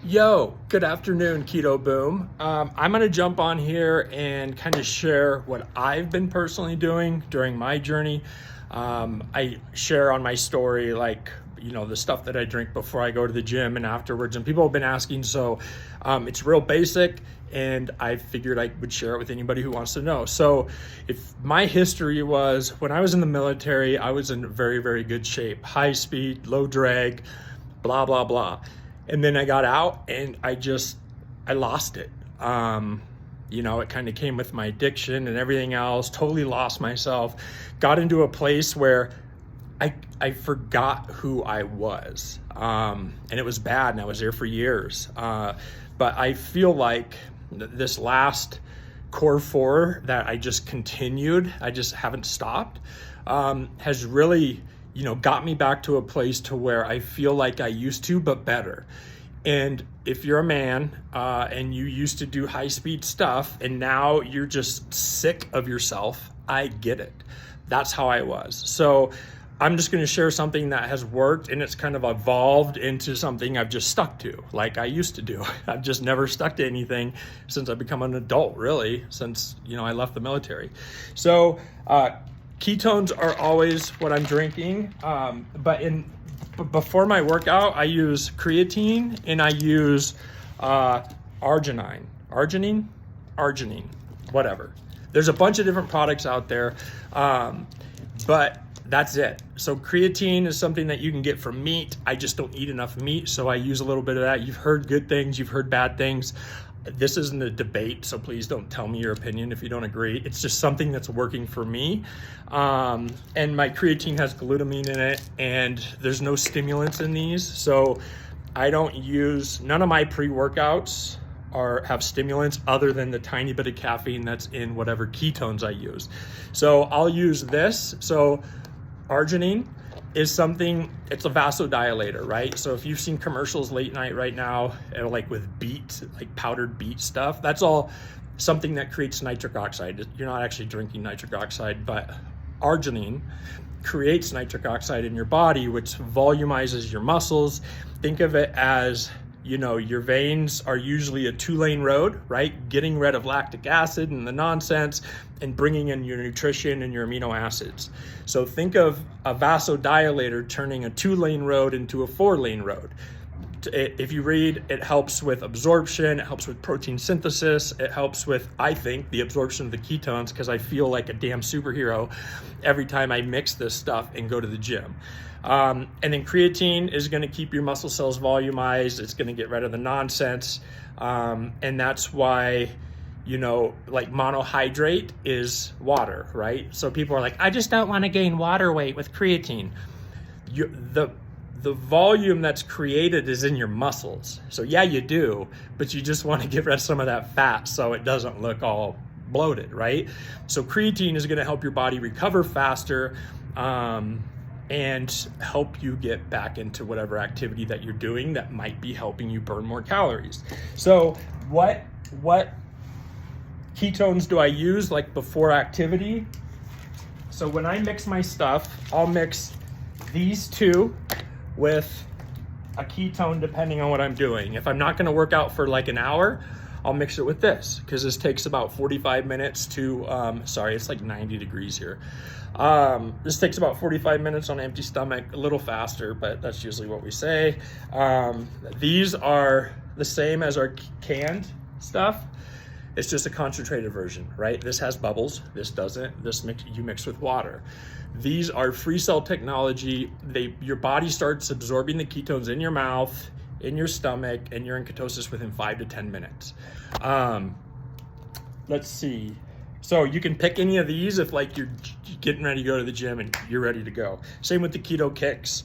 Yo, good afternoon, Keto Boom. I'm going to jump on here and kind of share what I've been personally doing during my journey. I share on my story, like, the stuff that I drink before I go to the gym and afterwards. And people have been asking, so it's real basic. And I figured I would share it with anybody who wants to know. So if my history was when I was in the military, I was in very, very good shape, high speed, low drag, blah, blah, blah. And then I got out and I lost it. It kind of came with my addiction and everything else, totally lost myself, got into a place where I forgot who I was. And it was bad and I was there for years. But I feel like this last core 4 that I just continued, I just haven't stopped, has really got me back to a place to where I feel like I used to, but better. And if you're a man and you used to do high speed stuff and now you're just sick of yourself, I get it. That's how I was. So I'm just going to share something that has worked and it's kind of evolved into something I've just stuck to, like I used to do. I've just never stuck to anything since I've become an adult, really, since I left the military. So ketones are always what I'm drinking, but before my workout, I use creatine and I use arginine, whatever. There's a bunch of different products out there, but that's it. So creatine is something that you can get from meat. I just don't eat enough meat, so I use a little bit of that. You've heard good things, you've heard bad things. This isn't a debate, so please don't tell me your opinion if you don't agree. It's just something that's working for me. And my creatine has glutamine in it, and there's no stimulants in these. So I don't use, none of my pre-workouts have stimulants other than the tiny bit of caffeine that's in whatever ketones I use. So I'll use this. So arginine is something, it's a vasodilator, right? So if you've seen commercials late night right now, like with beet, like powdered beet stuff, that's all something that creates nitric oxide. You're not actually drinking nitric oxide, but arginine creates nitric oxide in your body, which volumizes your muscles. Think of it as, your veins are usually a 2-lane road, right? Getting rid of lactic acid and the nonsense and bringing in your nutrition and your amino acids. So think of a vasodilator turning a 2-lane road into a 4-lane road. If you read, it helps with absorption, it helps with protein synthesis, it helps with, I think, the absorption of the ketones, because I feel like a damn superhero every time I mix this stuff and go to the gym. And then creatine is going to keep your muscle cells volumized. It's going to get rid of the nonsense. And that's why, like monohydrate is water, right? So people are like, I just don't want to gain water weight with creatine. The volume that's created is in your muscles. So yeah, you do, but you just want to get rid of some of that fat so it doesn't look all bloated, right? So creatine is going to help your body recover faster, and help you get back into whatever activity that you're doing that might be helping you burn more calories. So what ketones do I use like before activity? So when I mix my stuff, I'll mix these two with a ketone depending on what I'm doing. If I'm not going to work out for like an hour, I'll mix it with this, because this takes about 45 minutes to, it's like 90 degrees here. This takes about 45 minutes on an empty stomach, a little faster, but that's usually what we say. These are the same as our canned stuff. It's just a concentrated version, right? This has bubbles, this doesn't. You mix with water. These are free cell technology. Your body starts absorbing the ketones in your mouth, in your stomach, and you're in ketosis within 5 to 10 minutes. Let's see. So you can pick any of these if like you're getting ready to go to the gym and you're ready to go. Same with the keto kicks.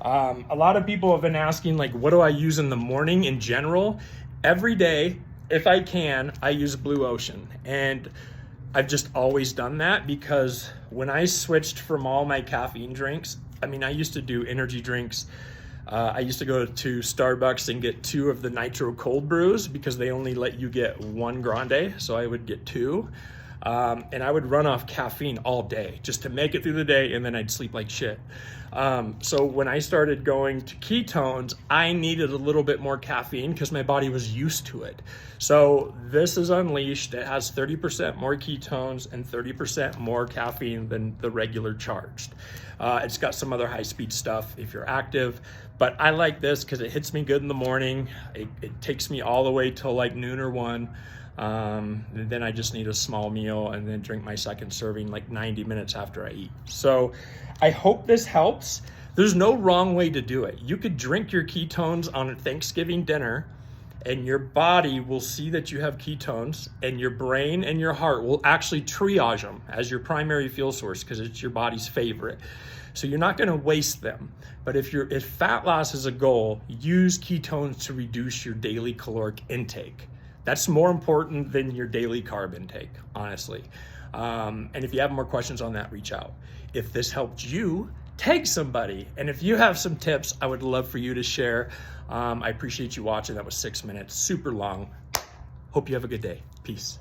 A lot of people have been asking, like, what do I use in the morning in general? Every day, if I can, I use Blue Ocean. And I've just always done that because when I switched from all my caffeine drinks, I used to do energy drinks. I used to go to Starbucks and get 2 of the nitro cold brews because they only let you get 1 grande. So I would get 2. And I would run off caffeine all day just to make it through the day, and then I'd sleep like shit. So when I started going to ketones, I needed a little bit more caffeine because my body was used to it. So this is Unleashed. It has 30% more ketones and 30% more caffeine than the regular charged. It's got some other high-speed stuff if you're active, but I like this because it hits me good in the morning. It takes me all the way till like noon or 1. And then I just need a small meal and then drink my second serving like 90 minutes after I eat. So I hope this helps. There's no wrong way to do it. You could drink your ketones on a Thanksgiving dinner and your body will see that you have ketones, and your brain and your heart will actually triage them as your primary fuel source because it's your body's favorite. So you're not going to waste them. But if fat loss is a goal, use ketones to reduce your daily caloric intake. That's more important than your daily carb intake, honestly. And if you have more questions on that, reach out. If this helped you, tag somebody. And if you have some tips, I would love for you to share. I appreciate you watching. That was 6 minutes, super long. Hope you have a good day. Peace.